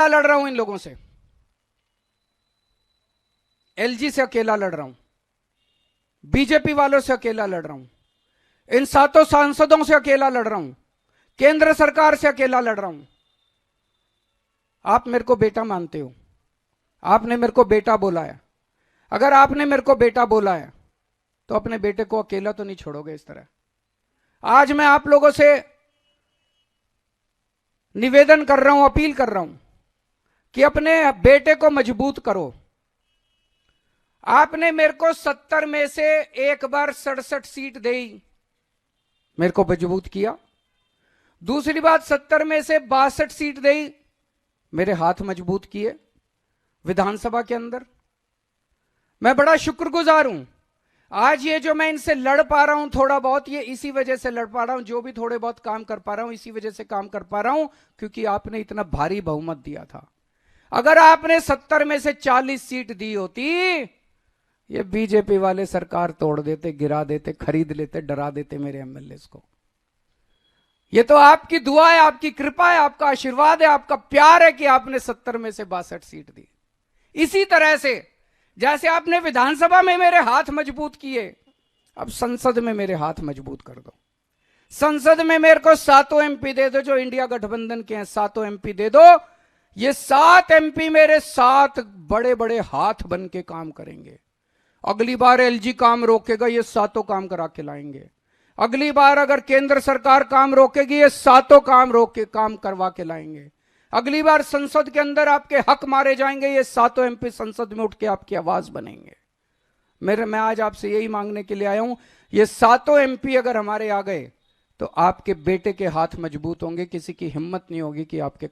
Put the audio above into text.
लड़ रहा हूं इन लोगों से, एलजी से अकेला लड़ रहा हूं, बीजेपी वालों से अकेला लड़ रहा हूं, इन 7 सांसदों से अकेला लड़ रहा हूं, केंद्र सरकार से अकेला लड़ रहा हूं। आप मेरे को बेटा मानते हो, आपने मेरे को बेटा बोला है। अगर आपने मेरे को बेटा बोला है तो अपने बेटे को अकेला तो नहीं छोड़ोगे इस तरह। आज मैं आप लोगों से निवेदन कर रहा हूं, अपील कर रहा हूं कि अपने बेटे को मजबूत करो। आपने मेरे को 70 में से एक बार 67 सीट दी, मेरे को मजबूत किया। दूसरी बात, 70 में से 62 सीट दी, मेरे हाथ मजबूत किए विधानसभा के अंदर। मैं बड़ा शुक्रगुजार हूं। आज ये जो मैं इनसे लड़ पा रहा हूं थोड़ा बहुत, ये इसी वजह से लड़ पा रहा हूं। जो भी थोड़े बहुत काम कर पा रहा हूं इसी वजह से काम कर पा रहा हूं, क्योंकि आपने इतना भारी बहुमत दिया था। अगर आपने 70 में से 40 सीट दी होती, ये बीजेपी वाले सरकार तोड़ देते, गिरा देते, खरीद लेते, डरा देते मेरे एमएलए को। ये तो आपकी दुआ है, आपकी कृपा है, आपका आशीर्वाद है, आपका प्यार है कि आपने 70 में से 62 सीट दी। इसी तरह से जैसे आपने विधानसभा में मेरे हाथ मजबूत किए, अब संसद में मेरे हाथ मजबूत कर दो। संसद में मेरे को 7 एमपी दे दो, जो इंडिया गठबंधन के हैं 7 एमपी दे दो। ये 7 एमपी मेरे 7 बड़े बड़े हाथ बन के काम करेंगे। अगली बार एलजी काम रोकेगा, ये 7 काम करा के लाएंगे। अगली बार अगर केंद्र सरकार काम रोकेगी, ये 7 काम रोक के काम करवा के लाएंगे। अगली बार संसद के अंदर आपके हक मारे जाएंगे, ये 7 एमपी संसद में उठ के आपकी आवाज बनेंगे। मैं आज आपसे यही मांगने के लिए आया हूं, ये 7 एमपी अगर हमारे आ गए तो आपके बेटे के हाथ मजबूत होंगे, किसी की हिम्मत नहीं होगी कि आपके